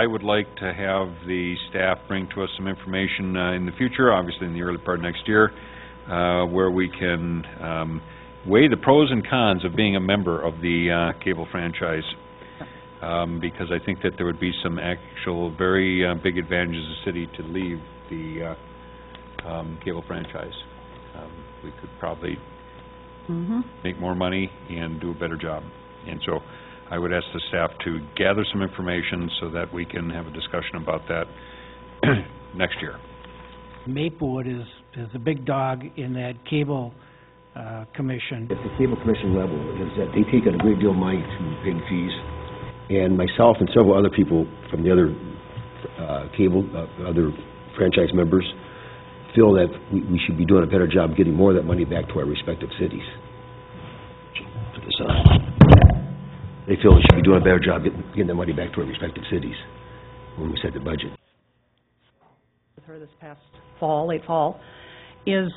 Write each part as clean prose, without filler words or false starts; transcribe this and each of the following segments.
would like to have the staff bring to us some information in the future, obviously in the early part of next year, where we can weigh the pros and cons of being a member of the cable franchise, because I think that there would be some actual very big advantages to the city to leave the cable franchise. We could probably make more money and do a better job. And so I would ask the staff to gather some information so that we can have a discussion about that next year. Maplewood is a big dog in that cable commission. At the cable commission level is that they take out a great deal of money through paying fees, and myself and several other people from the other other franchise members feel that we should be doing a better job getting more of that money back to our respective cities. They feel we should be doing a better job getting the money back to our respective cities when we set the budget. With her this past fall, late fall, is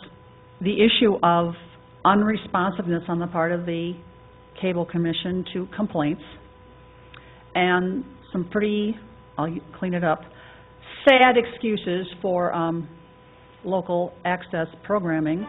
the issue of unresponsiveness on the part of the Cable Commission to complaints, and some pretty, I'll clean it up, sad excuses for local access programming.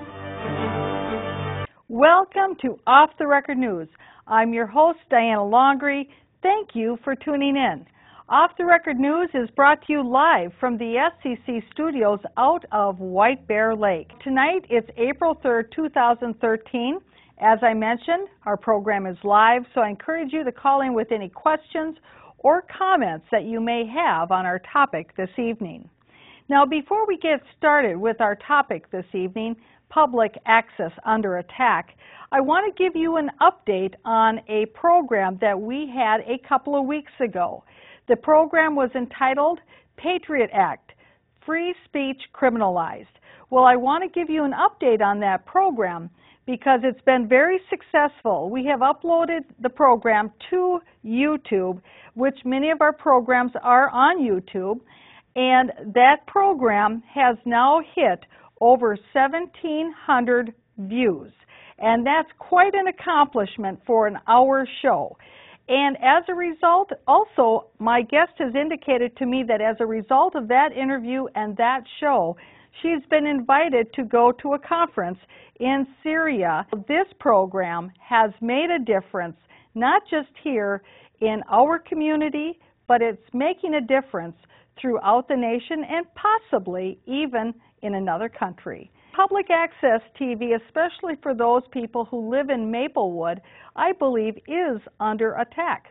Welcome to Off the Record News. I'm your host, Diana Longry. Thank you for tuning in. Off the Record News is brought to you live from the SCC studios out of White Bear Lake. Tonight, it's April 3rd, 2013. As I mentioned, our program is live, so I encourage you to call in with any questions or comments that you may have on our topic this evening. Now, before we get started with our topic this evening, public access under attack, I want to give you an update on a program that we had a couple of weeks ago. The program was entitled Patriot Act, Free Speech Criminalized. Well, I want to give you an update on that program because it's been very successful. We have uploaded the program to YouTube, which many of our programs are on YouTube, and that program has now hit over 1,700 views. And that's quite an accomplishment for an hour show. And as a result, also, my guest has indicated to me that as a result of that interview and that show, she's been invited to go to a conference in Syria. This program has made a difference, not just here in our community, but it's making a difference throughout the nation and possibly even in another country. Public access TV, especially for those people who live in Maplewood, I believe is under attack.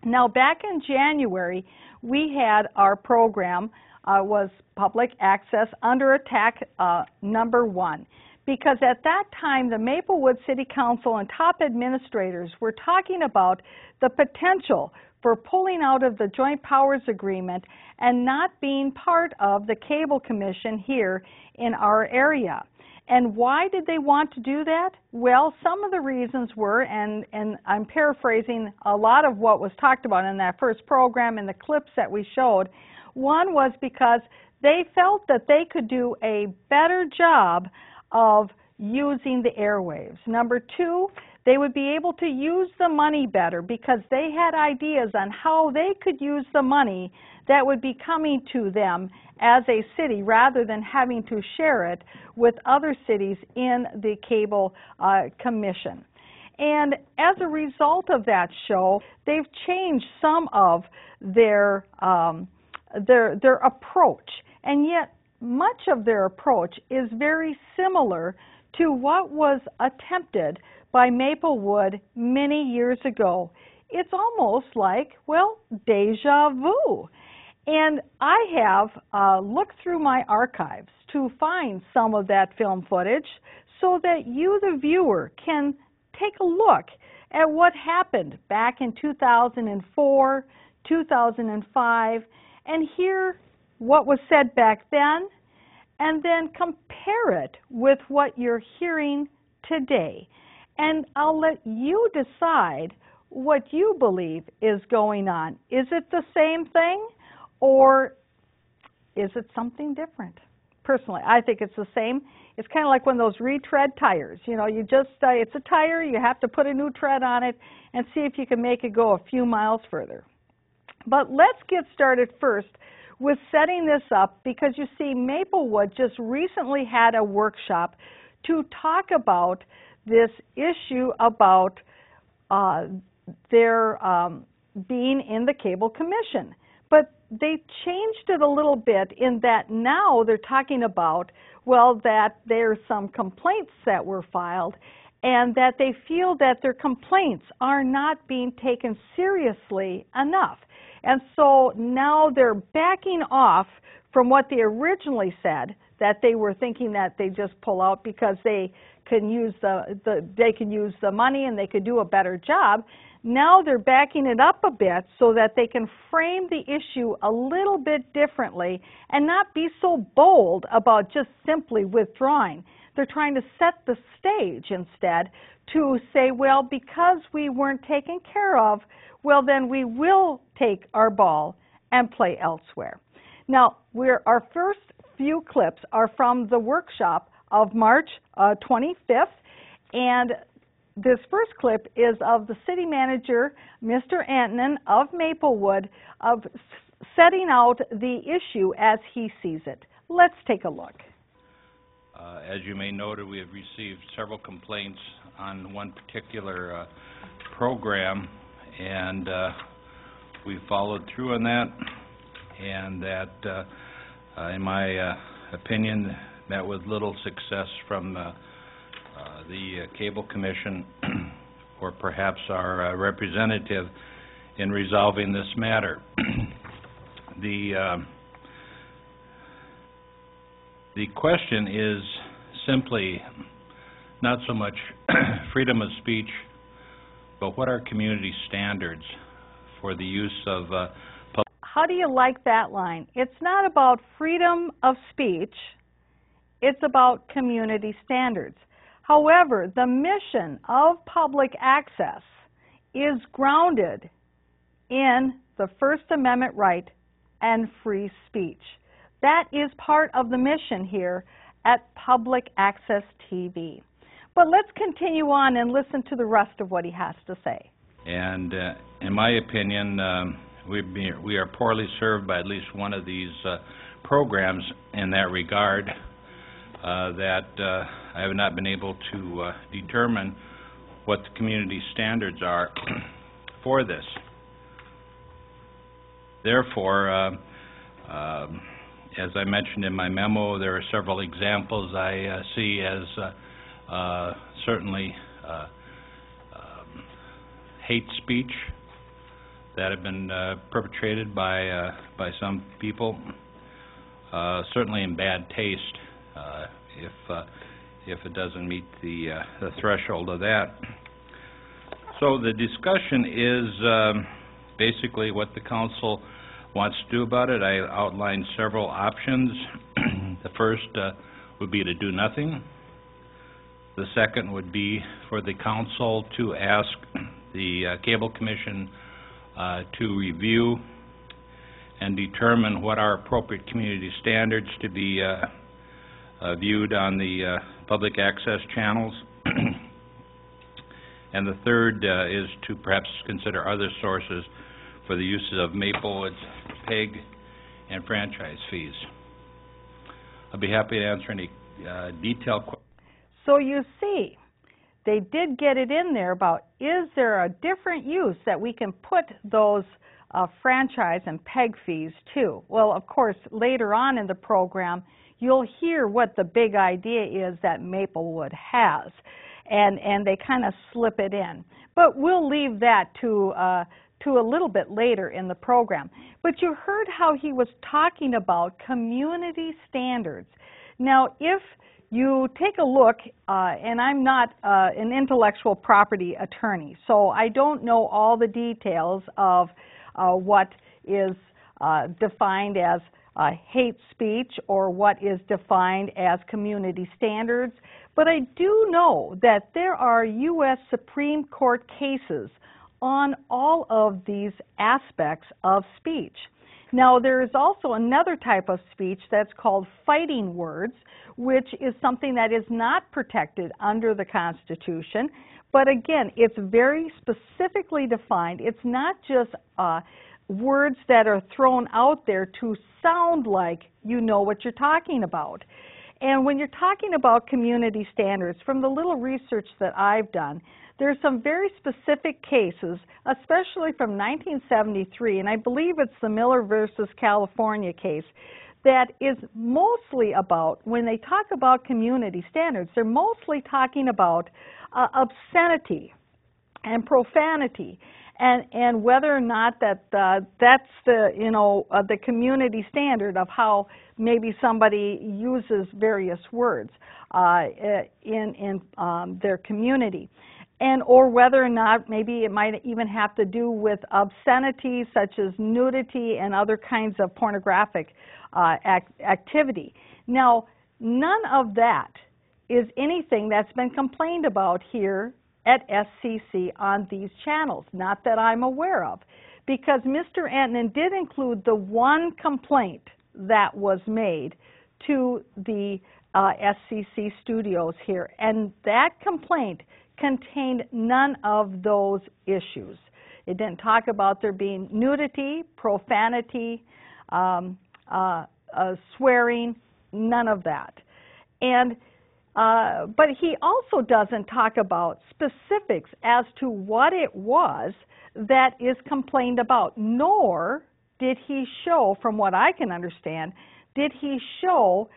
Now, back in January, we had our program was Public Access Under Attack #1, because at that time the Maplewood City Council and top administrators were talking about the potential for pulling out of the Joint Powers Agreement and not being part of the Cable Commission here in our area. And why did they want to do that? Well, some of the reasons were, and I'm paraphrasing a lot of what was talked about in that first program and the clips that we showed. One was because they felt that they could do a better job of using the airwaves. Number two, they would be able to use the money better because they had ideas on how they could use the money that would be coming to them as a city rather than having to share it with other cities in the Cable Commission. And as a result of that show, they've changed some of their approach, and yet much of their approach is very similar to what was attempted by Maplewood many years ago. It's almost like, well, deja vu. And I have looked through my archives to find some of that film footage so that you, the viewer, can take a look at what happened back in 2004, 2005, and hear what was said back then, and then compare it with what you're hearing today. And I'll let you decide what you believe is going on. Is it the same thing, or is it something different? Personally, I think it's the same. It's kind of like one of those retread tires. You know, you just, it's a tire, you have to put a new tread on it and see if you can make it go a few miles further. But let's get started first with setting this up, because you see, Maplewood just recently had a workshop to talk about this issue about their being in the Cable Commission. But they changed it a little bit in that now they're talking about, well, that there's some complaints that were filed and that they feel that their complaints are not being taken seriously enough. And so now they're backing off from what they originally said, that they were thinking that they just pull out because they can use the money and they could do a better job. Now they're backing it up a bit so that they can frame the issue a little bit differently and not be so bold about just simply withdrawing. They're trying to set the stage instead to say, well, because we weren't taken care of, well, then we will take our ball and play elsewhere. Now, our first few clips are from the workshop of March 25th, and this first clip is of the city manager, Mr. Antonin of Maplewood, of setting out the issue as he sees it. Let's take a look. As you may note, we have received several complaints on one particular program, and we followed through on that, and that, in my opinion, met with little success from the Cable Commission or perhaps our representative in resolving this matter. The question is simply not so much freedom of speech, but what are community standards for the use of public. How do you like that line? It's not about freedom of speech, it's about community standards. However, the mission of public access is grounded in the First Amendment right and free speech. That is part of the mission here at Public Access TV. But let's continue on and listen to the rest of what he has to say. And in my opinion, we are poorly served by at least one of these programs in that regard, that I have not been able to determine what the community standards are for this. Therefore, as I mentioned in my memo, there are several examples I see as certainly hate speech that have been perpetrated by some people, certainly in bad taste, if it doesn't meet the threshold of that. So the discussion is basically what the council wants to do about it. I outlined several options. The first would be to do nothing. The second would be for the council to ask the Cable Commission to review and determine what are appropriate community standards to be viewed on the public access channels. And the third is to perhaps consider other sources for the uses of Maplewood's PEG and franchise fees. I'll be happy to answer any detailed questions. So you see, they did get it in there about, is there a different use that we can put those franchise and PEG fees to? Well, of course, later on in the program, you'll hear what the big idea is that Maplewood has, and they kind of slip it in. But we'll leave that to a little bit later in the program. But you heard how he was talking about community standards. Now, if you take a look, and I'm not an intellectual property attorney, so I don't know all the details of what is defined as hate speech or what is defined as community standards, but I do know that there are U.S. Supreme Court cases on all of these aspects of speech. Now, there is also another type of speech that's called fighting words, which is something that is not protected under the Constitution, but again, it's very specifically defined. It's not just words that are thrown out there to sound like you know what you're talking about. And when you're talking about community standards, from the little research that I've done, there are some very specific cases, especially from 1973, and I believe it's the Miller versus California case, that is mostly about, when they talk about community standards, they're mostly talking about obscenity and profanity, and whether or not that that's the, you know, the community standard of how maybe somebody uses various words in their community. And or whether or not maybe it might even have to do with obscenity such as nudity and other kinds of pornographic activity. Now, none of that is anything that's been complained about here at SCC on these channels, not that I'm aware of, because Mr. Antonin did include the one complaint that was made to the SCC studios here, and that complaint contained none of those issues. It didn't talk about there being nudity, profanity, swearing, none of that. And but he also doesn't talk about specifics as to what it was that is complained about, nor did he show, from what I can understand, did he show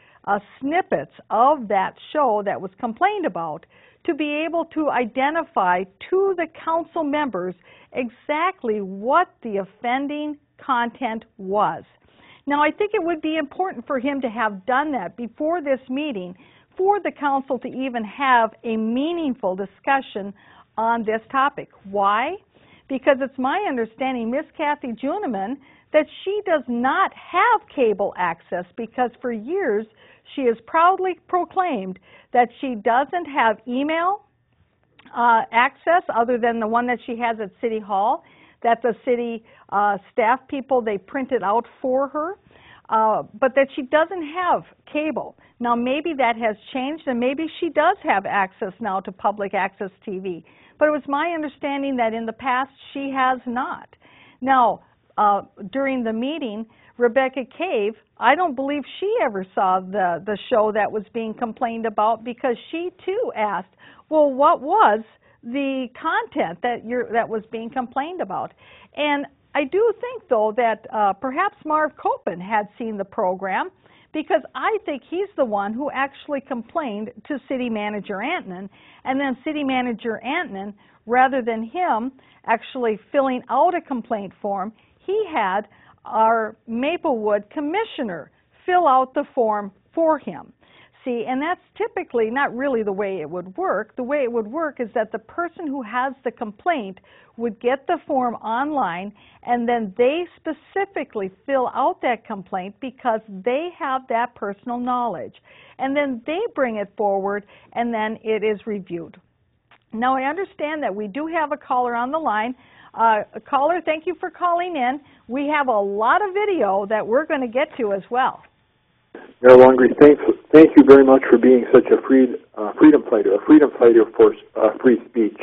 snippets of that show that was complained about to be able to identify to the council members exactly what the offending content was. Now, I think it would be important for him to have done that before this meeting for the council to even have a meaningful discussion on this topic. Why? Because it's my understanding, Miss Kathy Juniman, that she does not have cable access, because for years she has proudly proclaimed that she doesn't have email access other than the one that she has at City Hall, that the city staff people, they print it out for her, but that she doesn't have cable. Now, maybe that has changed, and maybe she does have access now to public access TV, but it was my understanding that in the past she has not. Now, during the meeting, Rebecca Cave, I don't believe she ever saw the show that was being complained about, because she too asked, well, what was the content that was being complained about? And I do think, though, that perhaps Marv Copen had seen the program, because I think he's the one who actually complained to City Manager Antonin, and then City Manager Antonin, rather than him actually filling out a complaint form, he had our Maplewood Commissioner fill out the form for him. See, and that's typically not really the way it would work. The way it would work is that the person who has the complaint would get the form online, and then they specifically fill out that complaint because they have that personal knowledge. And then they bring it forward, and then it is reviewed. Now, I understand that we do have a caller on the line. Caller, thank you for calling in. We have a lot of video that we're going to get to as well. Mayor Longley, thank you very much for being such a freedom fighter for free speech.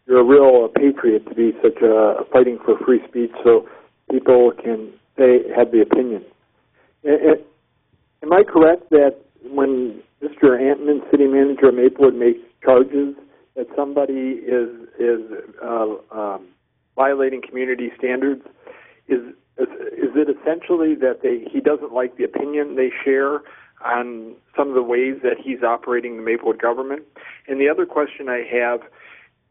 You're a real patriot to be such a fighting for free speech, so people can have the opinion. Am I correct that when Mr. Antonin, city manager of Maplewood, makes charges that somebody is violating community standards, is it essentially that he doesn't like the opinion they share on some of the ways that he's operating the Maplewood government? And the other question I have,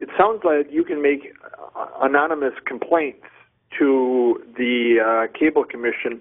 it sounds like you can make anonymous complaints to the Cable Commission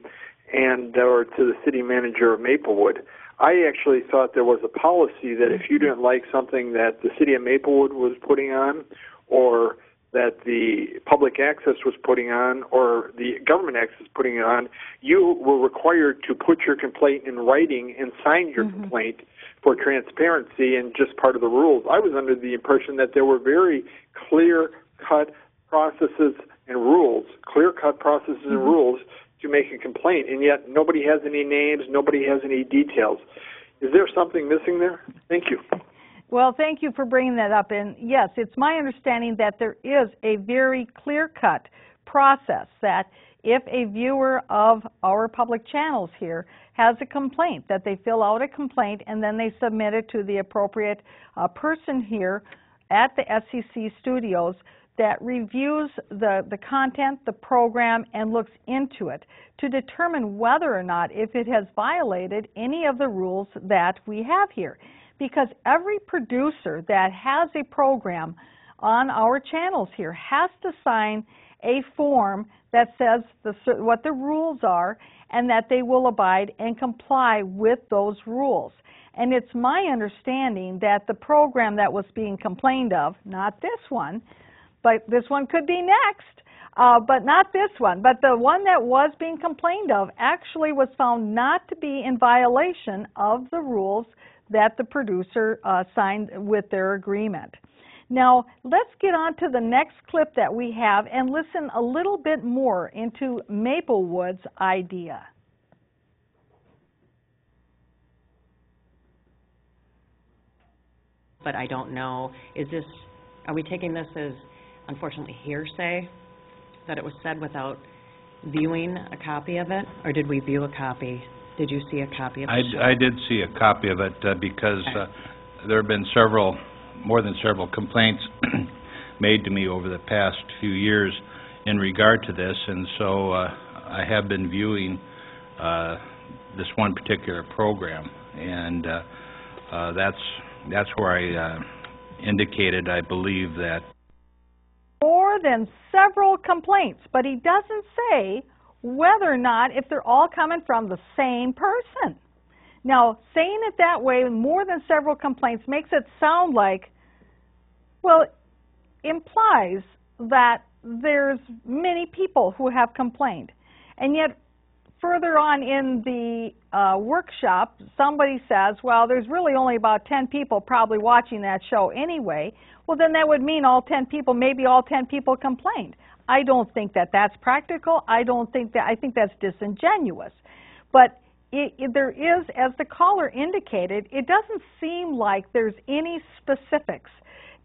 or to the city manager of Maplewood. I actually thought there was a policy that if you didn't like something that the city of Maplewood was putting on, or that the public access was putting on, or the government access putting on, you were required to put your complaint in writing and sign your complaint for transparency and just part of the rules. I was under the impression that there were very clear-cut processes and rules, to make a complaint, and yet nobody has any names, nobody has any details. Is there something missing there? Thank you. Well, thank you for bringing that up. And yes, it's my understanding that there is a very clear-cut process that if a viewer of our public channels here has a complaint, that they fill out a complaint and then they submit it to the appropriate person here at the SCC studios that reviews the content, the program, and looks into it to determine whether or not if it has violated any of the rules that we have here. Because every producer that has a program on our channels here has to sign a form that says what the rules are and that they will abide and comply with those rules. And it's my understanding that the program that was being complained of, not this one, but this one could be next, but not this one, but the one that was being complained of actually was found not to be in violation of the rules that the producer signed with their agreement. Now, let's get on to the next clip that we have and listen a little bit more into Maplewood's idea. But I don't know, are we taking this as, unfortunately, hearsay, that it was said without viewing a copy of it? Or did we view a copy? Did you see a copy of it? I did see a copy of it because there have been more than several complaints made to me over the past few years in regard to this, and so I have been viewing this one particular program, and that's where I indicated, I believe, that more than several complaints, but he doesn't say whether or not if they're all coming from the same person. Now, saying it that way, more than several complaints, makes it sound like, well, implies that there's many people who have complained. And yet, further on in the workshop, somebody says, well, there's really only about 10 people probably watching that show anyway. Well, then that would mean all 10 people, maybe all 10 people complained. I don't think that that's practical. I think that's disingenuous. But there is, as the caller indicated, it doesn't seem like there's any specifics,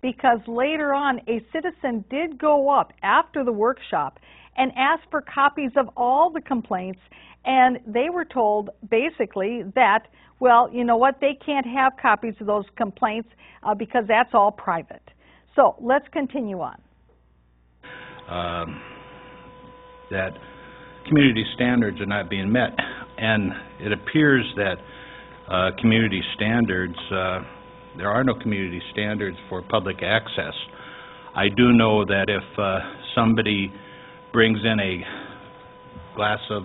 because later on a citizen did go up after the workshop and ask for copies of all the complaints, and they were told basically that, well, you know what, they can't have copies of those complaints because that's all private. So let's continue on. That community standards are not being met, and it appears that community standards, there are no community standards for public access. I do know that if somebody brings in a glass of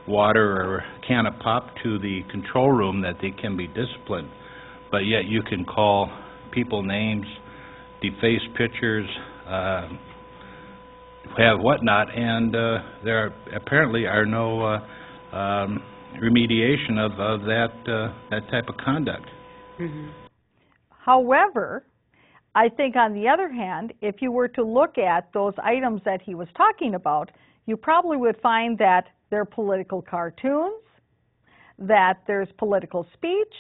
water or a can of pop to the control room, that they can be disciplined, but yet you can call people names, deface pictures, have whatnot, and there apparently are no remediation of that type of conduct. Mm-hmm. However, I think on the other hand, if you were to look at those items that he was talking about, you probably would find that there are political cartoons, that there's political speech,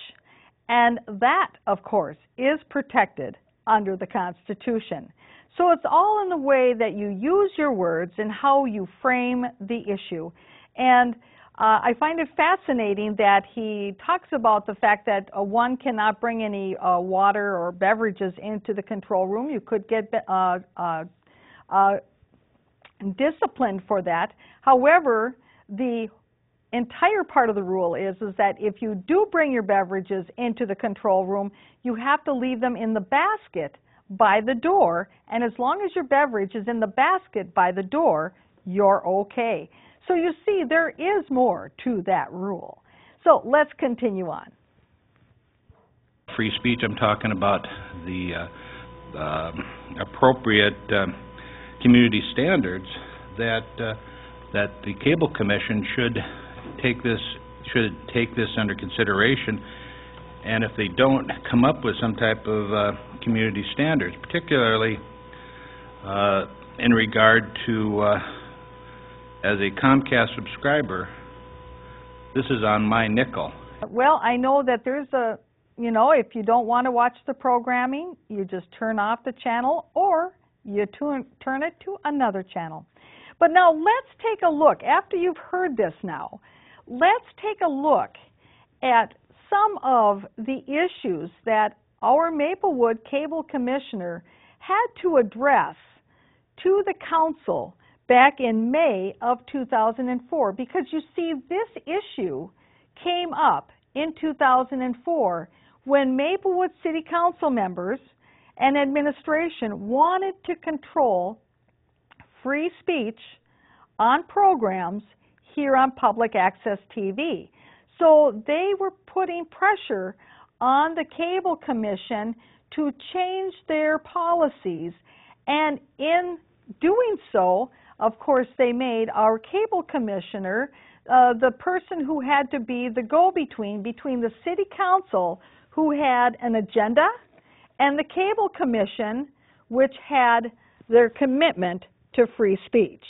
and that, of course, is protected under the Constitution. So it's all in the way that you use your words and how you frame the issue. And I find it fascinating that he talks about the fact that one cannot bring any water or beverages into the control room. You could get disciplined for that. However, the entire part of the rule is that if you do bring your beverages into the control room, you have to leave them in the basket by the door, and as long as your beverage is in the basket by the door, you're okay. So you see, there is more to that rule. So let's continue on. Free speech, I'm talking about the appropriate community standards that the Cable Commission should take this under consideration, and if they don't come up with some type of community standards, particularly in regard to as a Comcast subscriber, this is on my nickel. Well, I know that there's a, if you don't want to watch the programming, you just turn off the channel or you turn it to another channel. But now let's take a look, after you've heard this now, let's take a look at some of the issues that our Maplewood Cable Commissioner had to address to the council back in May of 2004. Because you see, this issue came up in 2004 when Maplewood City Council members and administration wanted to control free speech on programs here on public access TV. So they were putting pressure on the Cable Commission to change their policies, and in doing so, of course, they made our Cable Commissioner the person who had to be the go-between between the City Council, who had an agenda, and the Cable Commission, which had their commitment to free speech.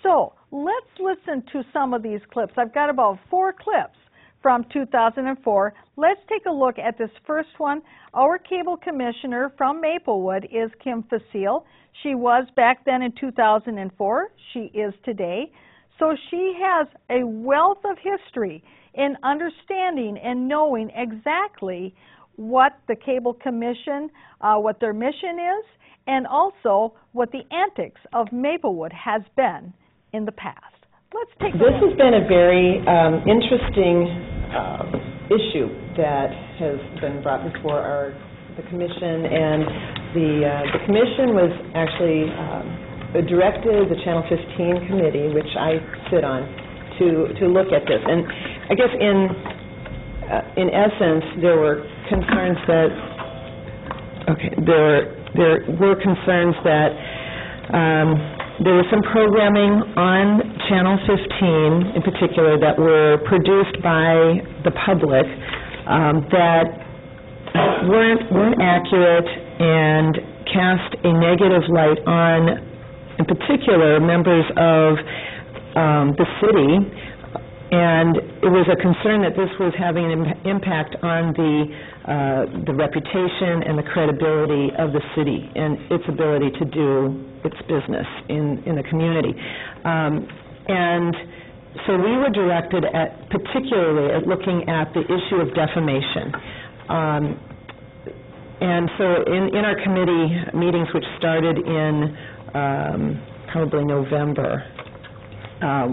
So let's listen to some of these clips. I've got about 4 clips from 2004. Let's take a look at this first one. Our Cable Commissioner from Maplewood is Kim Facile. She was back then in 2004. She is today. So she has a wealth of history in understanding and knowing exactly what the Cable Commission, what their mission is, and also what the antics of Maplewood has been in the past. Let's take a look. This has been a very interesting issue that has been brought before the Commission, and the Commission was actually directed the Channel 15 Committee, which I sit on, to look at this. And I guess in essence, there were concerns that, there were concerns that there was some programming on Channel 15 in particular that were produced by the public that weren't accurate and cast a negative light on, in particular, members of the city. And it was a concern that this was having an impact on the reputation and the credibility of the city and its ability to do its business in the community. And so we were directed particularly at looking at the issue of defamation. And so in our committee meetings, which started in probably November,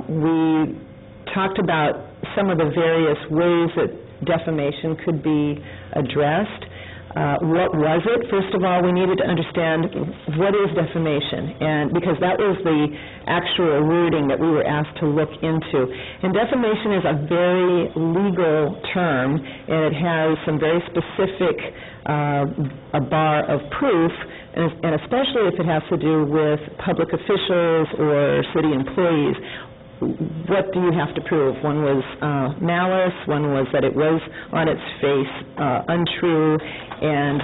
we talked about some of the various ways that defamation could be addressed. What was it? First of all, we needed to understand what is defamation, and because that was the actual wording that we were asked to look into. And defamation is a very legal term, and it has some very specific a bar of proof, and especially if it has to do with public officials or city employees. What do you have to prove? One was malice, one was that it was on its face untrue, and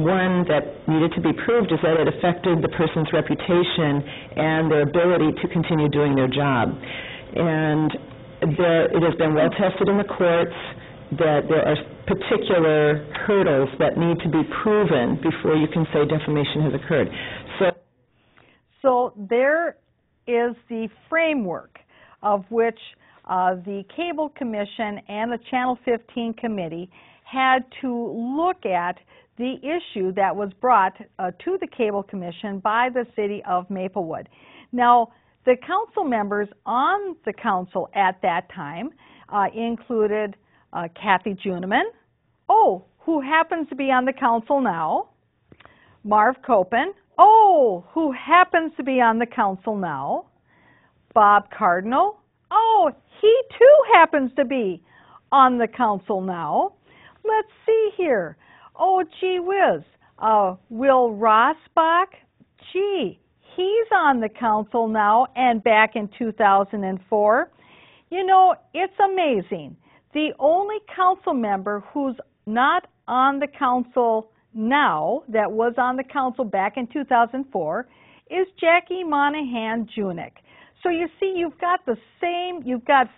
one that needed to be proved is that it affected the person's reputation and their ability to continue doing their job. And it has been well tested in the courts that there are particular hurdles that need to be proven before you can say defamation has occurred. So there is the framework of which the Cable Commission and the Channel 15 Committee had to look at the issue that was brought to the Cable Commission by the City of Maplewood. Now, the council members on the council at that time included Kathy Juneman, who happens to be on the council now, Marv Copen, who happens to be on the council now, Bob Cardinal, he too happens to be on the council now. Let's see here. Gee whiz. Will Rosbach, he's on the council now and back in 2004. You know, it's amazing. The only council member who's not on the council now, that was on the council back in 2004, is Jackie Monahan Junick. So you see, you've got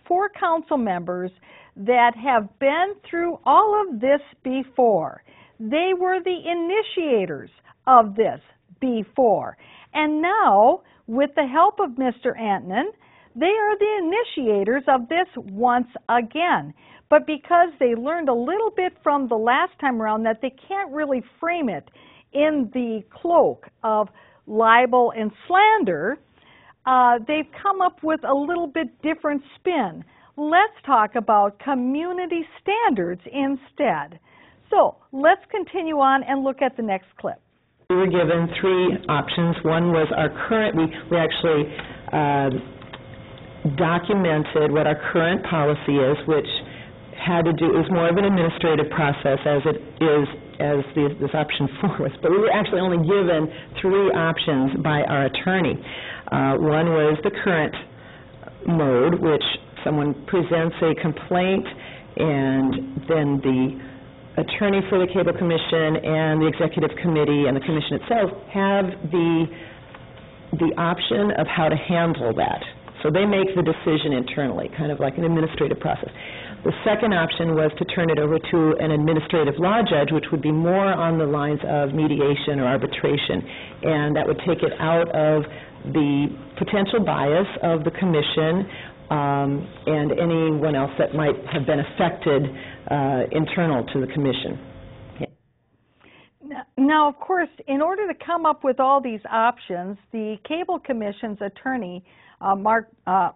4 council members that have been through all of this before. They were the initiators of this before. And now, with the help of Mr. Antonin, they are the initiators of this once again. But because they learned a little bit from the last time around that they can't really frame it in the cloak of libel and slander, they've come up with a little bit different spin. Let's talk about community standards instead. So let's continue on and look at the next clip. We were given three options. One was our current, we actually documented what our current policy is, which had to do, it was more of an administrative process as it is, as this option 4 was. But we were actually only given three options by our attorney. One was the current mode, which someone presents a complaint, and then the attorney for the Cable Commission and the Executive Committee and the Commission itself have the option of how to handle that. So they make the decision internally, kind of like an administrative process. The second option was to turn it over to an administrative law judge, which would be more on the lines of mediation or arbitration, and that would take it out of the potential bias of the Commission and anyone else that might have been affected internal to the Commission. Now, of course, in order to come up with all these options, the Cable Commission's attorney,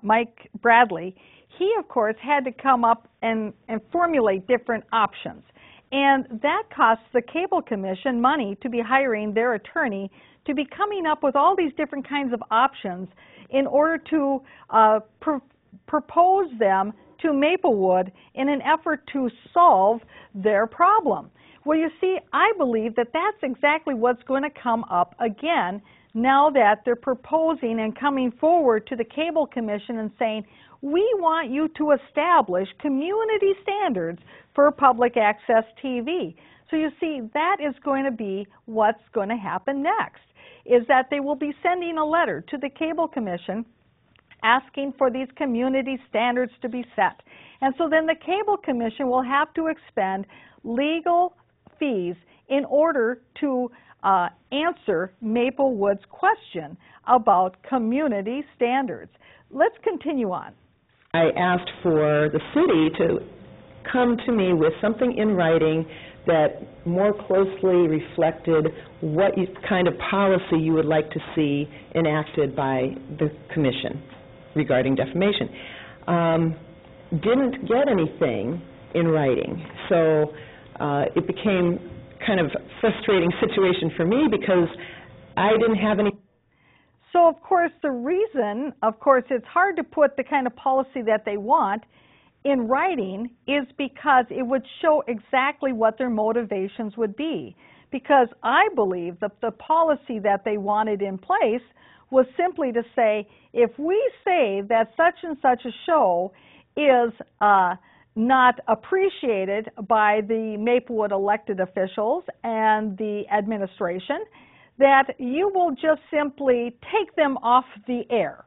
Mike Bradley, he, of course, had to come up and formulate different options. And that costs the Cable Commission money to be hiring their attorney to be coming up with all these different kinds of options in order to propose them to Maplewood in an effort to solve their problem. Well, you see, I believe that that's exactly what's going to come up again now that they're proposing and coming forward to the Cable Commission and saying, we want you to establish community standards for public access TV. So you see, that is going to be what's going to happen next, is that they will be sending a letter to the Cable Commission asking for these community standards to be set. And so then the Cable Commission will have to expend legal fees in order to answer Maplewood's question about community standards. Let's continue on. I asked for the city to come to me with something in writing that more closely reflected what kind of policy you would like to see enacted by the Commission regarding defamation. Didn't get anything in writing, so it became kind of frustrating situation for me because I didn't have any. So, of course, the reason, of course, it's hard to put the kind of policy that they want in writing is because it would show exactly what their motivations would be. Because I believe that the policy that they wanted in place was simply to say, if we say that such and such a show is not appreciated by the Maplewood elected officials and the administration, that you will just simply take them off the air.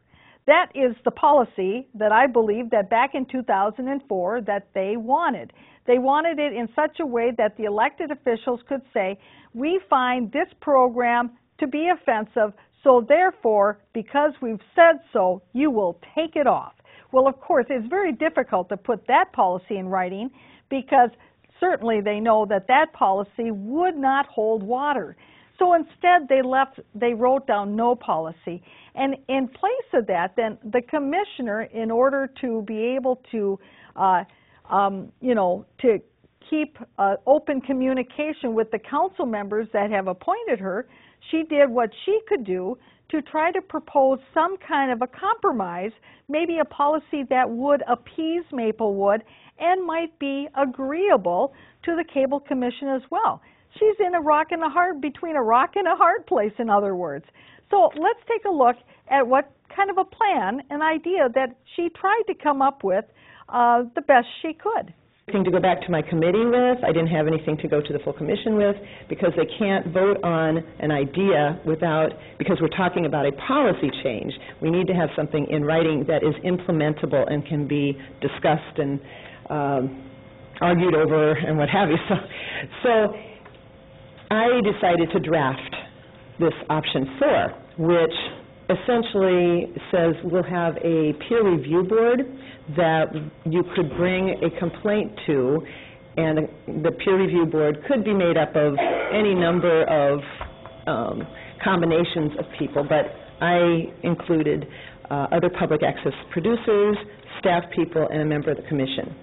That is the policy that I believe that back in 2004 that they wanted. They wanted it in such a way that the elected officials could say, we find this program to be offensive, so therefore, because we've said so, you will take it off. Well, of course, it's very difficult to put that policy in writing because certainly they know that that policy would not hold water. So instead, they wrote down no policy. And in place of that, then the commissioner, in order to be able to, to keep open communication with the council members that have appointed her, she did what she could do to try to propose some kind of a compromise, maybe a policy that would appease Maplewood and might be agreeable to the Cable Commission as well. She's in between a rock and a hard place, in other words. So let's take a look at what kind of a plan, an idea that she tried to come up with the best she could. To go back to my committee with, I didn't have anything to go to the full commission with, because they can't vote on an idea because we're talking about a policy change. We need to have something in writing that is implementable and can be discussed and argued over and what have you. So I decided to draft this option 4, which essentially says we'll have a peer review board that you could bring a complaint to, and the peer review board could be made up of any number of combinations of people, but I included other public access producers, staff people, and a member of the commission.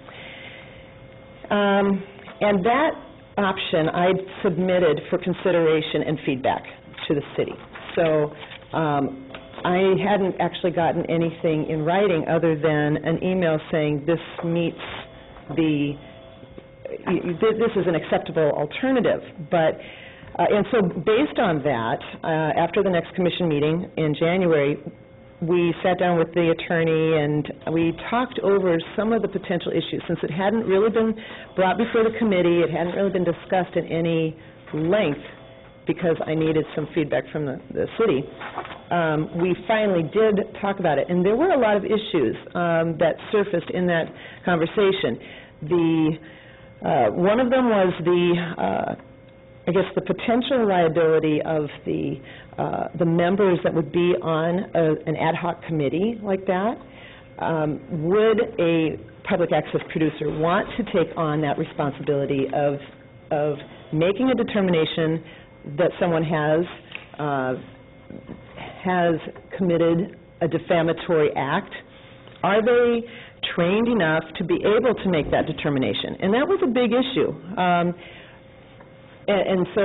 And that option I submitted for consideration and feedback to the city. So I hadn't actually gotten anything in writing other than an email saying this meets the, this is an acceptable alternative. But, and so based on that, after the next commission meeting in January, we sat down with the attorney and we talked over some of the potential issues. Since it hadn't really been brought before the committee, it hadn't really been discussed in any length because I needed some feedback from the city, we finally did talk about it. And there were a lot of issues that surfaced in that conversation. One of them was I guess the potential liability of the members that would be on an ad hoc committee like that. Would a public access producer want to take on that responsibility of making a determination that someone has committed a defamatory act? Are they trained enough to be able to make that determination? And that was a big issue. And so,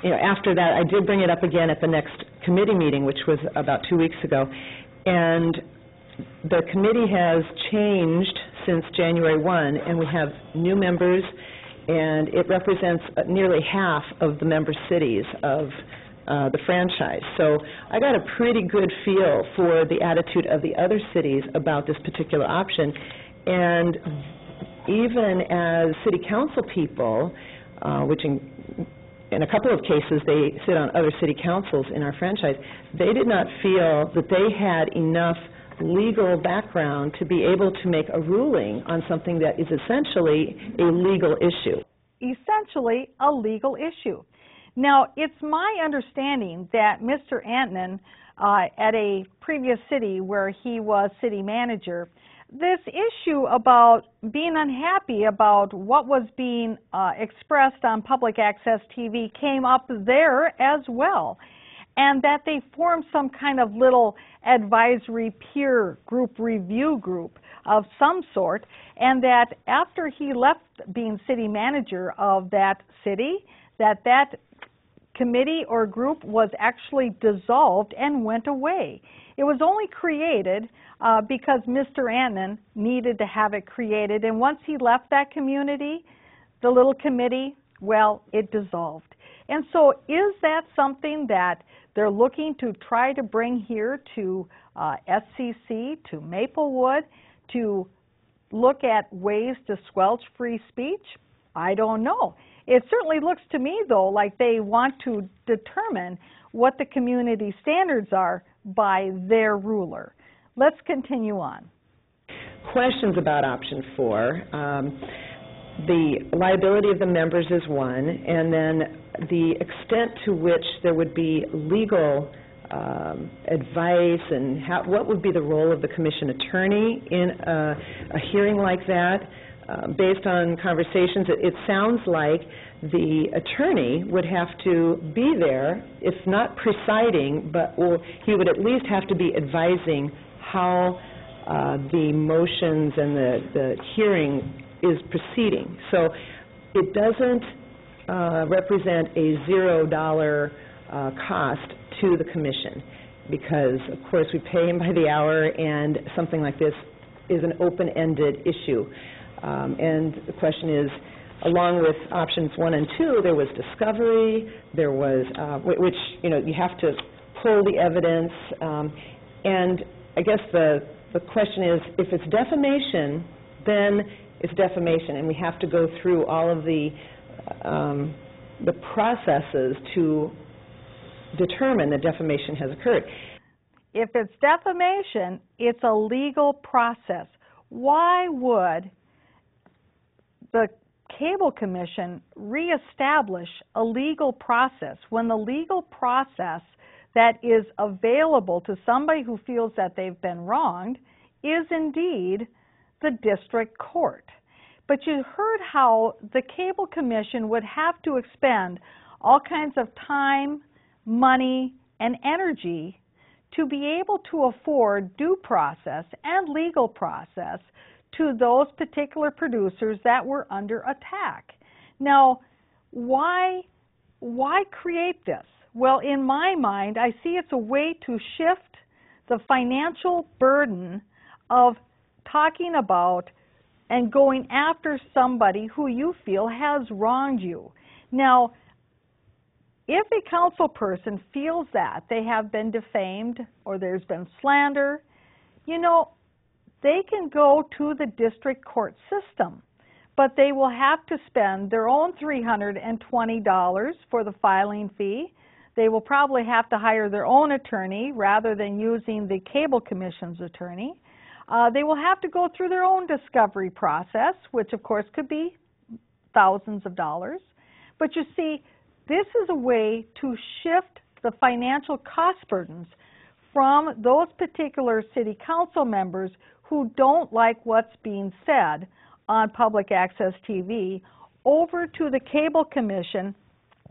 you know, after that, I did bring it up again at the next committee meeting, which was about 2 weeks ago. And the committee has changed since January 1, and we have new members, and it represents nearly half of the member cities of the franchise. So I got a pretty good feel for the attitude of the other cities about this particular option. And even as city council people, which in a couple of cases they sit on other city councils in our franchise, they did not feel that they had enough legal background to be able to make a ruling on something that is essentially a legal issue. Essentially a legal issue. Now, it's my understanding that Mr. Antonin, at a previous city where he was city manager, this issue about being unhappy about what was being expressed on public access TV came up there as well, and that they formed some kind of little advisory peer group, review group of some sort, and that after he left being city manager of that city, that committee or group was actually dissolved and went away. It was only created because Mr. Antonin needed to have it created, and once he left that community, the little committee, well, it dissolved. And so is that something that they're looking to try to bring here to SCC, to Maplewood, to look at ways to squelch free speech? I don't know. It certainly looks to me, though, like they want to determine what the community standards are by their ruler. Let's continue on. Questions about option 4. The liability of the members is one, and then the extent to which there would be legal advice and what would be the role of the commission attorney in a hearing like that. Based on conversations, it sounds like the attorney would have to be there, if not presiding, or he would at least have to be advising how the motions and the hearing is proceeding. So it doesn't represent a $0 cost to the commission, because of course we pay him by the hour, and something like this is an open-ended issue. And the question is, along with options 1 and 2, there was discovery, there was, which, you know, you have to pull the evidence, and I guess the question is, if it's defamation, then it's defamation, and we have to go through all of the processes to determine that defamation has occurred. If it's defamation, it's a legal process. Why would the Cable Commission reestablish a legal process when the legal process that is available to somebody who feels that they've been wronged is indeed the district court. But you heard how the Cable Commission would have to expend all kinds of time, money, and energy to be able to afford due process and legal process to those particular producers that were under attack. Now, why create this? Well, in my mind, I see it's a way to shift the financial burden of talking about and going after somebody who you feel has wronged you. Now, if a council person feels that they have been defamed or there's been slander, you know, they can go to the district court system, but they will have to spend their own $320 for the filing fee. They will probably have to hire their own attorney rather than using the Cable Commission's attorney. They will have to go through their own discovery process, which of course could be thousands of dollars. But you see, this is a way to shift the financial cost burdens from those particular city council members who don't like what's being said on public access TV over to the Cable Commission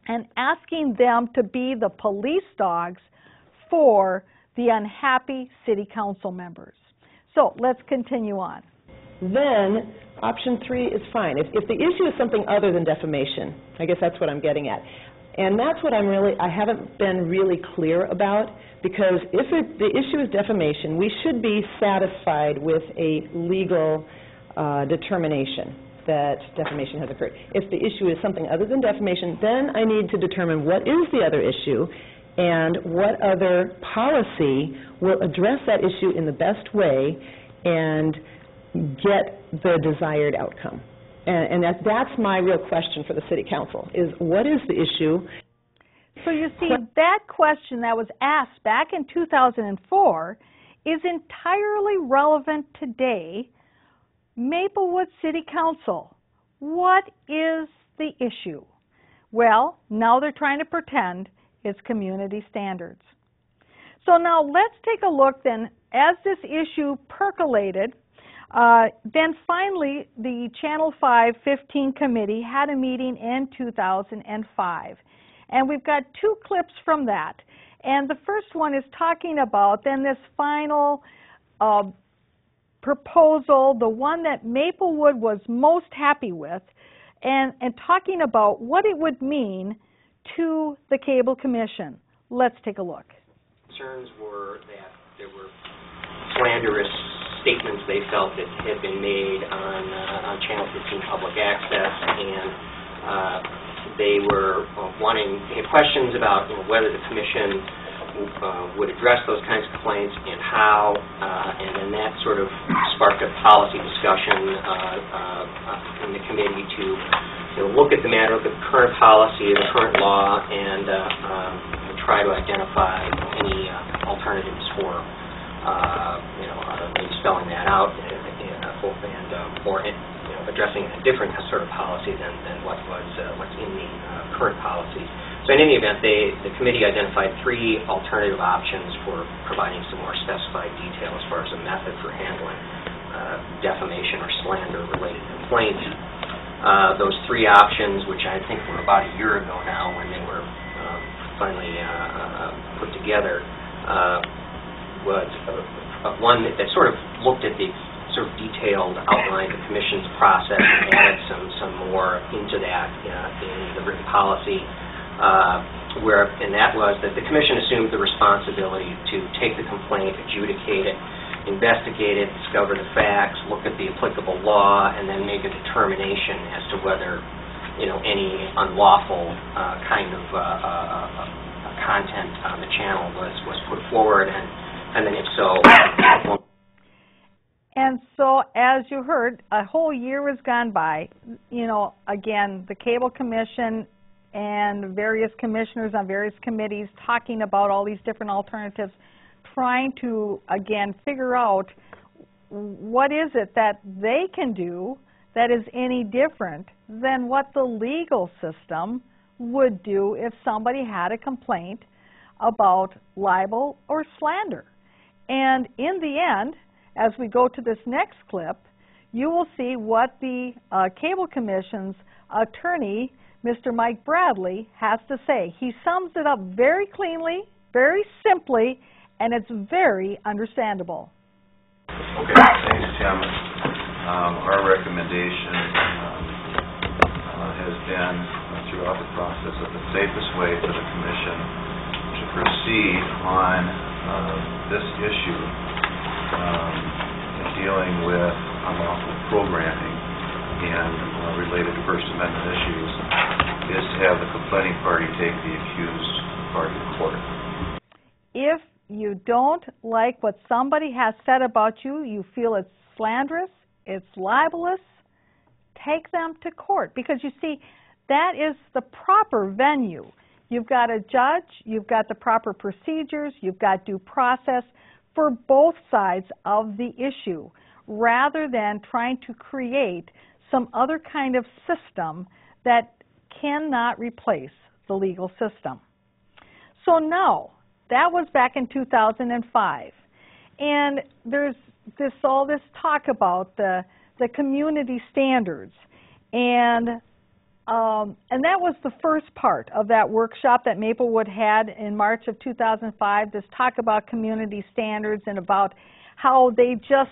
and asking them to be the police dogs for the unhappy city council members. So let's continue on. Then option 3 is fine. If the issue is something other than defamation, I guess that's what I'm getting at. And that's what I haven't been really clear about, because if the issue is defamation, we should be satisfied with a legal determination that defamation has occurred. If the issue is something other than defamation, then I need to determine what is the other issue and what other policy will address that issue in the best way and get the desired outcome. And that's my real question for the City Council, is what is the issue? So you see, that question that was asked back in 2004 is entirely relevant today. Maplewood City Council, what is the issue? Well, now they're trying to pretend it's community standards. So now let's take a look then, as this issue percolated, then finally the Channel 5 15 committee had a meeting in 2005. And we've got 2 clips from that. And the first one is talking about then this final proposal, the one that Maplewood was most happy with, and talking about what it would mean to the Cable Commission. Let's take a look. Concerns were that there were slanderous statements they felt that had been made on Channel 15 Public Access, and they were they had questions about whether the Commission would address those kinds of complaints and how, and then that sort of sparked a policy discussion in the committee to look at the matter, look at the current policy, the current law, and try to identify any alternatives for maybe spelling that out or addressing a different sort of policy than what's in the current policy. So in any event, the committee identified 3 alternative options for providing some more specified detail as far as a method for handling defamation or slander-related complaints. Those 3 options, which I think were about a year ago now when they were finally put together, was one that sort of looked at the sort of detailed outline of the Commission's process and added some more into that in the written policy, and that was that the Commission assumed the responsibility to take the complaint, adjudicate it, investigate it, discover the facts, look at the applicable law, and then make a determination as to whether any unlawful kind of content on the channel was put forward, and then if so. And so, as you heard, a whole year has gone by. Again, the Cable Commission and various commissioners on various committees talking about all these different alternatives, trying to, again, figure out what is it that they can do that is any different than what the legal system would do if somebody had a complaint about libel or slander. And in the end, as we go to this next clip, you will see what the Cable Commission's attorney, Mr. Mike Bradley, has to say. He sums it up very cleanly, very simply, and it's very understandable. Okay, thanks, Tim. Our recommendation has been throughout the process of the safest way for the Commission to proceed on this issue dealing with unlawful programming and related First Amendment issues is to have the complaining party take the accused party to court. If you don't like what somebody has said about you, you feel it's slanderous, it's libelous, take them to court. Because you see, that is the proper venue. You've got a judge, you've got the proper procedures, you've got due process for both sides of the issue, rather than trying to create some other kind of system that cannot replace the legal system. So now, that was back in 2005. And there's all this talk about the community standards. And that was the first part of that workshop that Maplewood had in March of 2005, this talk about community standards and about how they just,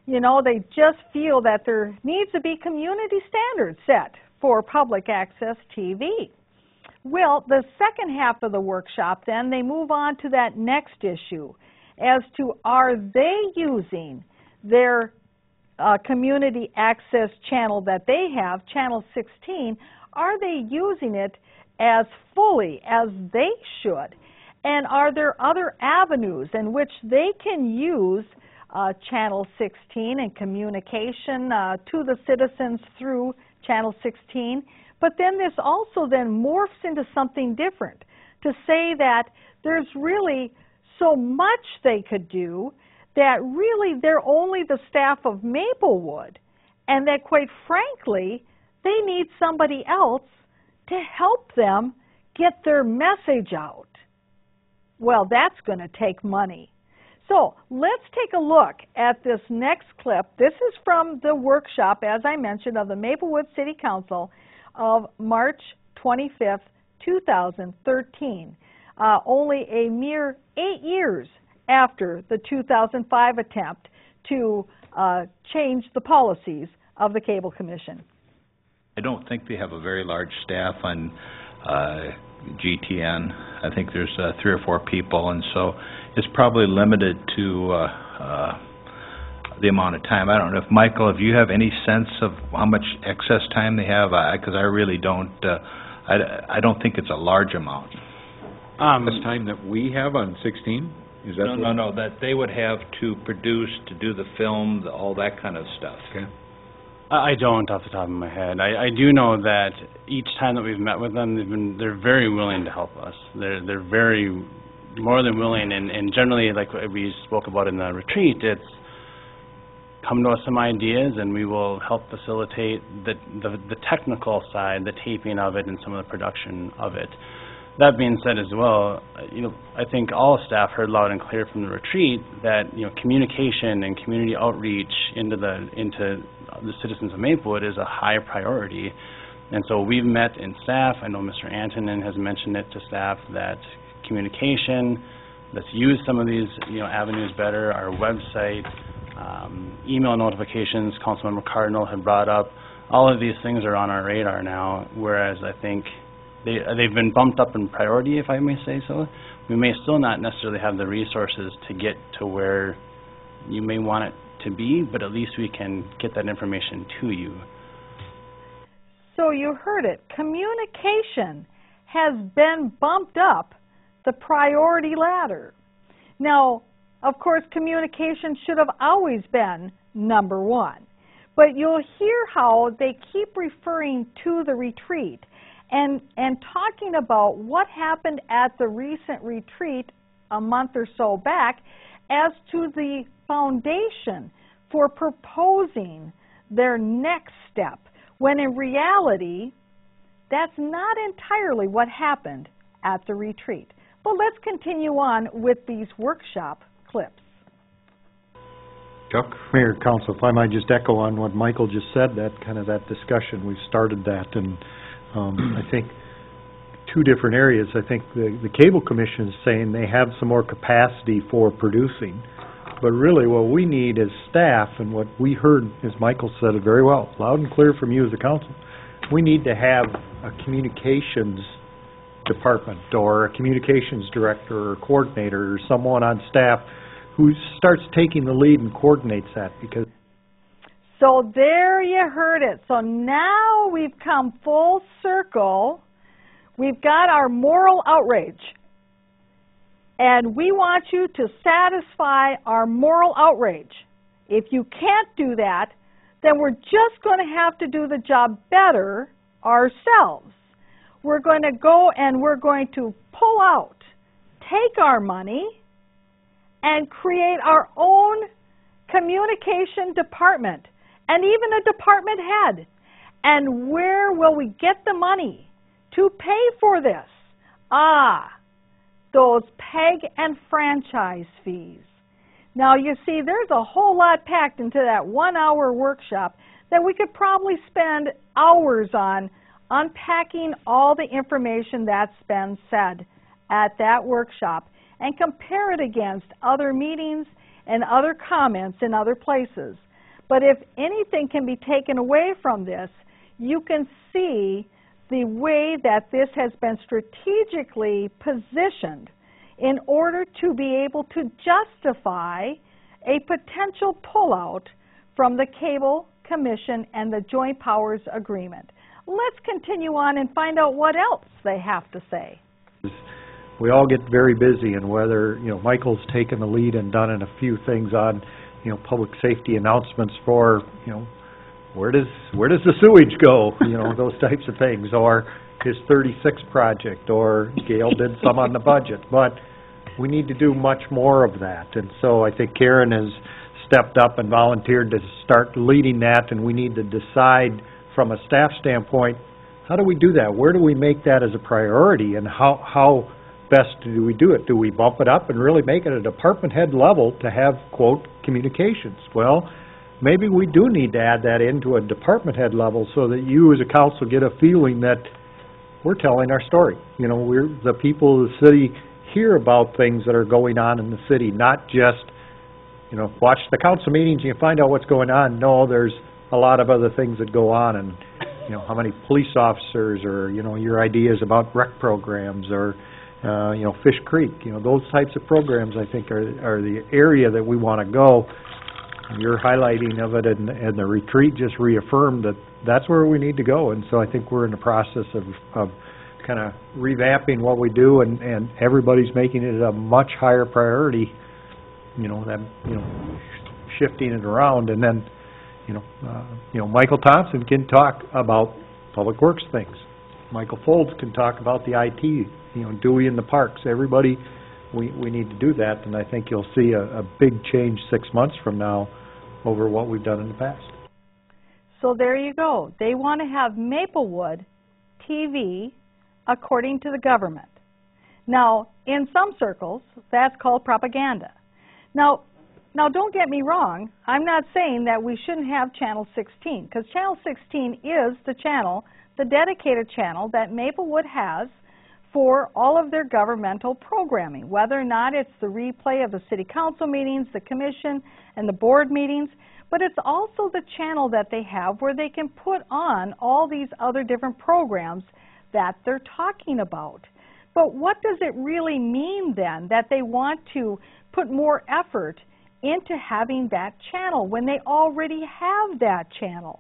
they just feel that there needs to be community standards set for public access TV. Well, the second half of the workshop then, they move on to that next issue as to are they using their community access channel that they have, channel 16, are they using it as fully as they should? And are there other avenues in which they can use channel 16 and communication to the citizens through channel 16? But then this also then morphs into something different, to say that there's really so much they could do that really they're only the staff of Maplewood, and that quite frankly, they need somebody else to help them get their message out. Well, that's going to take money. So let's take a look at this next clip. This is from the workshop, as I mentioned, of the Maplewood City Council of March 25th, 2013, only a mere 8 years after the 2005 attempt to change the policies of the Cable Commission. I don't think they have a very large staff on GTN. I think there's 3 or 4 people, and so it's probably limited to the amount of time. I don't know if, Michael, if you have any sense of how much excess time they have, because I really don't, I don't think it's a large amount. This time that we have on 16? Is that No, that they would have to produce, to do the film, all that kind of stuff. Okay. I don't off the top of my head. I do know that each time that we've met with them, they're very willing to help us. They're very more than willing, and generally, like we spoke about in the retreat, it's come to us some ideas, and we will help facilitate the technical side, the taping of it, and some of the production of it. That being said as well, I think all staff heard loud and clear from the retreat that communication and community outreach into the citizens of Maplewood is a high priority, and so we've met in staff. I know Mr. Antonin has mentioned it to staff that communication, let's use some of these avenues better. Our website, email notifications, Councilmember Cardinal had brought up. All of these things are on our radar now, whereas I think they've been bumped up in priority, if I may say so. We may still not necessarily have the resources to get to where you may want it to be, but at least we can get that information to you. So you heard it. Communication has been bumped up the priority ladder. Now, of course, communication should have always been number one. But you'll hear how they keep referring to the retreat and talking about what happened at the recent retreat a month or so back as to the foundation for proposing their next step, when in reality, that's not entirely what happened at the retreat. But let's continue on with these workshop clips. Chuck? Mayor, Council, if I might just echo on what Michael just said, that discussion, we've started that, and I think two different areas. I think the Cable Commission is saying they have some more capacity for producing, but really what we need is staff, and what we heard, as Michael said it very well, loud and clear from you as a council, we need to have a communications department or a communications director or coordinator or someone on staff who starts taking the lead and coordinates that, because... So there you heard it. So now we've come full circle. We've got our moral outrage. And we want you to satisfy our moral outrage. If you can't do that, then we're just going to have to do the job better ourselves. We're going to go and we're going to pull out, take our money, and create our own communication department, and even a department head. And where will we get the money to pay for this? Those PEG and franchise fees. Now, you see, there's a whole lot packed into that 1-hour workshop that we could probably spend hours on unpacking all the information that's been said at that workshop and compare it against other meetings and other comments in other places. But if anything can be taken away from this, you can see the way that this has been strategically positioned in order to be able to justify a potential pullout from the Cable Commission and the Joint Powers Agreement. Let's continue on and find out what else they have to say. We all get very busy, and whether, Michael's taken the lead and done a few things on, public safety announcements for, where does the sewage go, those types of things, or his 36 project, or Gail did some on the budget, but we need to do much more of that. And so I think Karen has stepped up and volunteered to start leading that, and we need to decide from a staff standpoint, how do we do that? Where do we make that as a priority, and how best do we do it? Do we bump it up and really make it a department head level to have, quote, communications? Well, maybe we do need to add that into a department head level so that you as a council get a feeling that we're telling our story. We're the people of the city hear about things that are going on in the city, not just, watch the council meetings and you find out what's going on. No, there's a lot of other things that go on, and, how many police officers, or, your ideas about rec programs, or Fish Creek, those types of programs, I think, are the area that we want to go. Your highlighting of it and the retreat just reaffirmed that that's where we need to go. And so I think we're in the process of kind of revamping what we do, and everybody's making it a much higher priority, shifting it around. And then, Michael Thompson can talk about public works things. Michael Folds can talk about the IT, Dewey in the parks. Everybody, we need to do that, and I think you'll see a big change 6 months from now over what we've done in the past. So there you go. They want to have Maplewood TV according to the government. Now, in some circles, that's called propaganda. Now don't get me wrong. I'm not saying that we shouldn't have Channel 16, because Channel 16 is the channel, the dedicated channel that Maplewood has for all of their governmental programming, whether or not it's the replay of the city council meetings, the commission, and the board meetings, but it's also the channel that they have where they can put on all these other different programs that they're talking about. But what does it really mean then that they want to put more effort into having that channel when they already have that channel?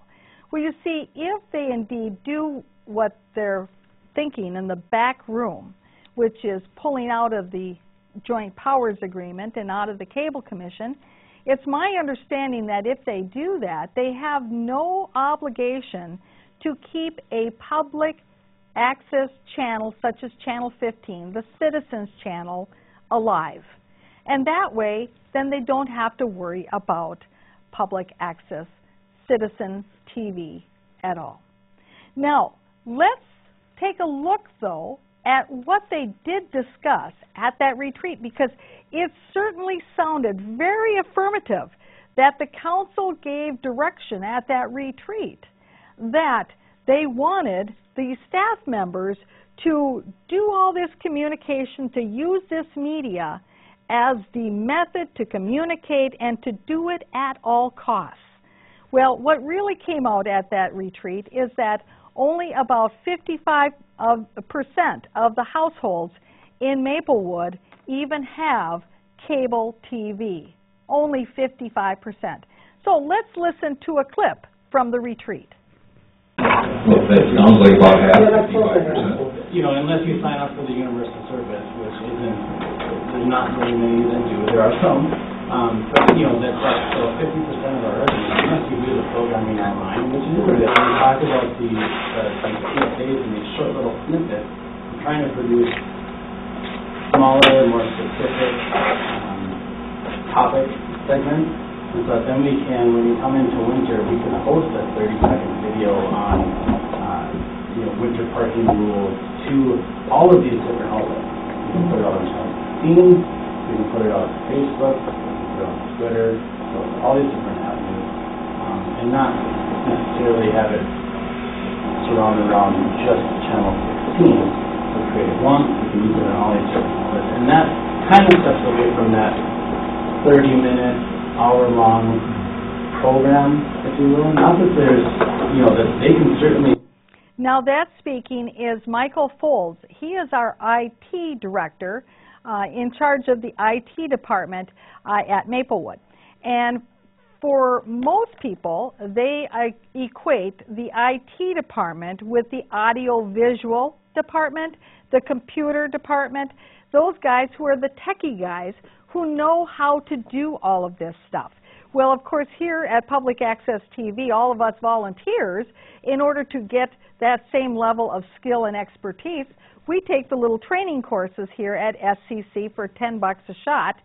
Well, you see, if they indeed do what they're thinking in the back room, which is pulling out of the Joint Powers Agreement and out of the Cable Commission, it's my understanding that if they do that, they have no obligation to keep a public access channel such as Channel 15, the Citizens Channel, alive. And that way, then they don't have to worry about public access citizen TV at all. Now, let's take a look, though, at what they did discuss at that retreat, because it certainly sounded very affirmative that the council gave direction at that retreat that they wanted the staff members to do all this communication, to use this media as the method to communicate and to do it at all costs. Well, what really came out at that retreat is that only about 55% of the households in Maplewood even have cable TV. Only 55%. So let's listen to a clip from the retreat. Well, that sounds like about half, 55%. You know, unless you sign up for the universal service, which isn't, there's not very many that do. There are some, but you know, that's so 50% of our revenue, unless you do the programming online, which is good. When we talk about these PSAs and these short little snippets, we're trying to produce smaller, more specific topic segments. And so then we can, when we come into winter, we can host a 30-second video on, winter parking rules to all of these different outlets. We can put it out on Scenes, we can put it out on Facebook, we can put it on Twitter, so all these different avenues, and not necessarily have it surrounded around just Channel 16. We create it once, we can use it on all these different outlets, and that kind of steps away from that 30-minute, hour-long program, if you will. Not that there's, that they can certainly... Now that speaking is Michael Folds. He is our IT director in charge of the IT department at Maplewood. And for most people, they equate the IT department with the audio-visual department, the computer department, those guys who are the techie guys who know how to do all of this stuff. Well, of course, here at Public Access TV, all of us volunteers, in order to get that same level of skill and expertise, we take the little training courses here at SCC for $10 a shot,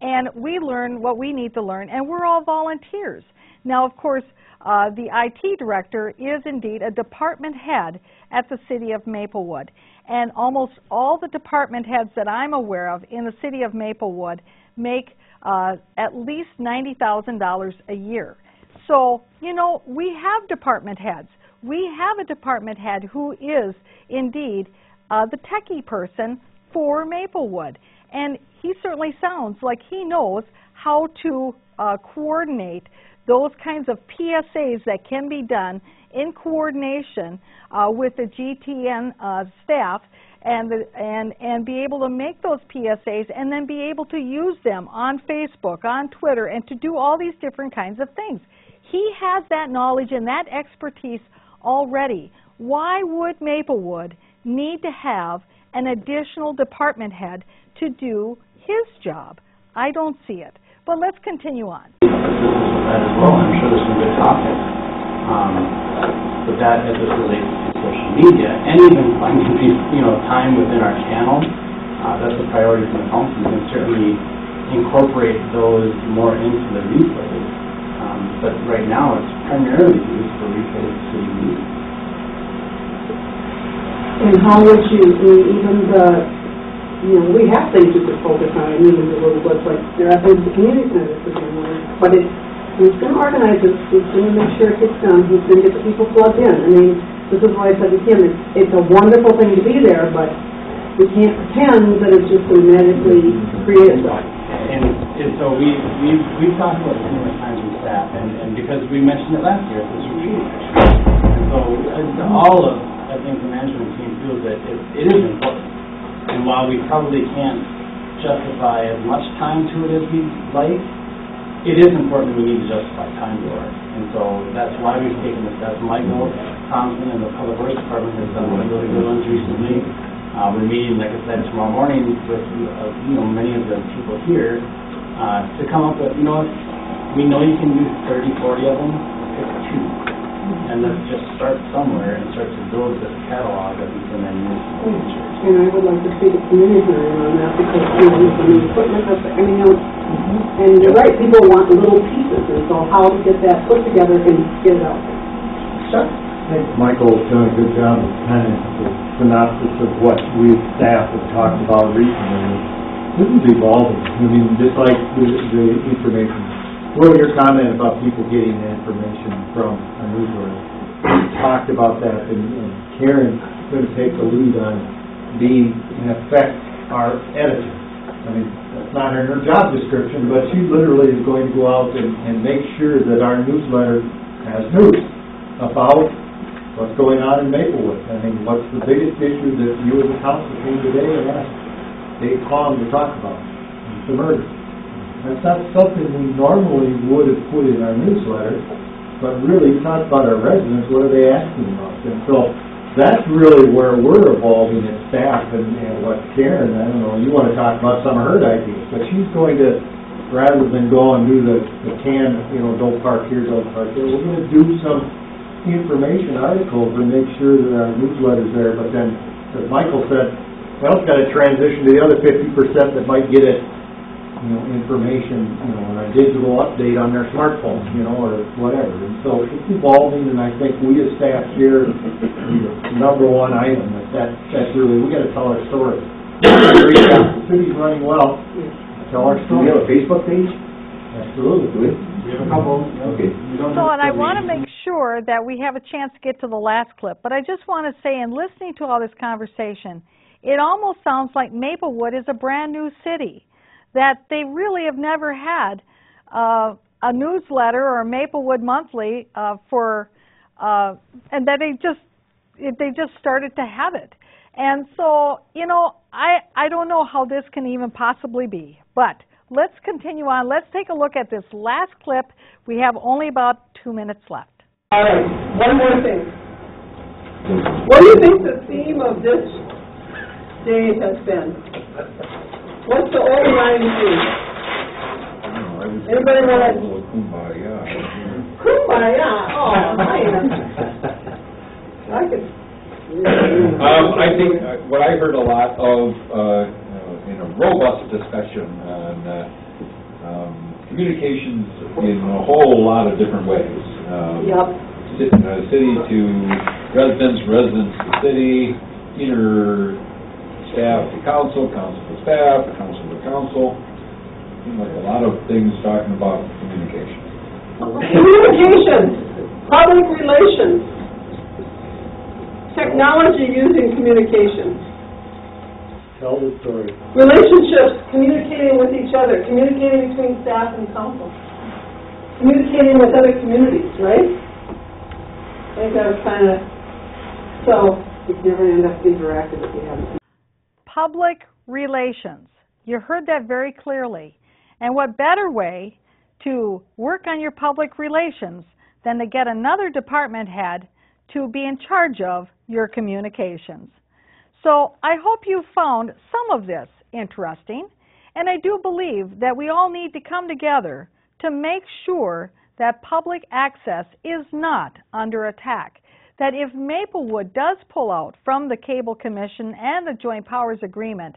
and we learn what we need to learn, and we're all volunteers. Now, of course, the IT director is indeed a department head at the city of Maplewood, and almost all the department heads that I'm aware of in the city of Maplewood make at least $90,000 a year. So, we have department heads. We have a department head who is indeed the techie person for Maplewood. And he certainly sounds like he knows how to coordinate those kinds of PSAs that can be done in coordination with the GTN staff and be able to make those PSAs and then be able to use them on Facebook, on Twitter, and to do all these different kinds of things. He has that knowledge and that expertise already. Why would Maplewood need to have an additional department head to do his job? I don't see it. But let's continue on. As well, I'm sure there's some good topics. But that as it relates to social media, and even finding time within our channel, that's a priority from the council. We can certainly incorporate those more into the replays. But right now, it's primarily used for replays to city meetings. And how would you, we have things you could focus on, and even the little website, there are things the community center could do, but who's going to organize this, who's going to make sure it gets done, who's going to get the people plugged in. I mean, this is why I said to Kim, it's a wonderful thing to be there, but we can't pretend that it's just going to magically create itself. And so we've talked about it numerous times with staff, and because we mentioned it last year at this retreat, and so all of, I think, the management team feels that it is important. And while we probably can't justify as much time to it as we'd like, it is important that we need to justify time to it. And so that's why we've taken the steps. Michael Thompson and the Public Works Department has done really good ones recently. We're meeting, like I said, tomorrow morning with many of the people here to come up with, we know you can use 30, 40 of them, pick two. And let's just start somewhere and start to build this catalog that we can then use in the future. And I would like to see the community hearing on that because, the equipment, and you're right, people want little pieces, and so how to get that put together and get it out there. Sure. think Michael's done a good job of kind of the synopsis of what we as staff have talked about recently. This is evolving. I mean, just like the information. Well, your comment about people getting the information from a newsletter. We talked about that, and Karen's going to take the lead on being, in effect, our editor. I mean, that's not in her job description, but she literally is going to go out and make sure that our newsletter has news about what's going on in Maplewood. I mean, what's the biggest issue that you as a council came today and asked Dave Quam to talk about? It's the murder. That's not something we normally would have put in our newsletter, but really talk about our residents, what are they asking about? And so that's really where we're evolving as staff, and what Karen, I don't know, you want to talk about some of her ideas, but she's going to, rather than go and do the don't park here, don't park there, we're going to do some information articles and make sure that our newsletter's there, but then, as Michael said, well, it's got to transition to the other 50% that might get it, information, on a digital update on their smartphone, or whatever. And so it's evolving, and I think we as staff here, the number one item, that's really, we got to tell our story. Great job. The city's running well. Tell our story. Do we have a Facebook page? Absolutely. Do we have a couple? Okay. So, and I want to make sure that we have a chance to get to the last clip, but I just want to say, in listening to all this conversation, it almost sounds like Maplewood is a brand new city, that they really have never had a newsletter or a Maplewood Monthly and that they just started to have it. And so, I don't know how this can even possibly be, but let's continue on. Let's take a look at this last clip. We have only about 2 minutes left. All right, one more thing. What do you think the theme of this day has been? What's the overriding theme? Anybody want to? Kumbaya. Kumbaya. Oh, man. I could. I think what I heard a lot of in a robust discussion on communications in a whole lot of different ways. City to residents, residents to city, either staff to council, council to staff, council to council. Seems like a lot of things talking about communication. Communications, public relations, technology using communication. Tell the story. Relationships, communicating with each other, communicating between staff and council, communicating with other communities, right? I think that was kind of, so you're going to end up interactive if you haven't. Public relations. You heard that very clearly. And what better way to work on your public relations than to get another department head to be in charge of your communications. So I hope you found some of this interesting, and I do believe that we all need to come together to make sure that public access is not under attack. That if Maplewood does pull out from the Cable Commission and the Joint Powers Agreement,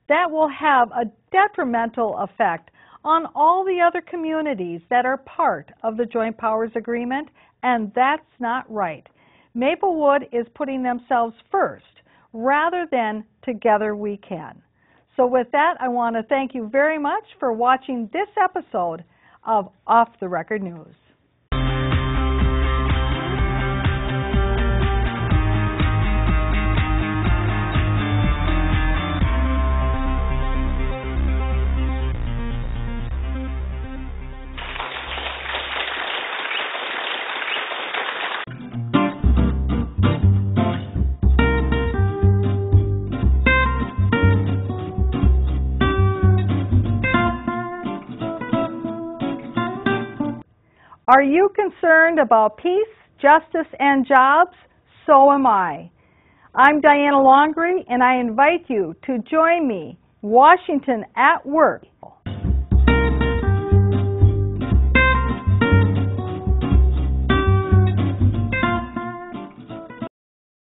that will have a detrimental effect on all the other communities that are part of the Joint Powers Agreement, and that's not right. Maplewood is putting themselves first rather than together we can. So with that, I want to thank you very much for watching this episode of Off the Record News. Are you concerned about peace, justice, and jobs? So am I. I'm Diana Longry, and I invite you to join me, Washington at Work.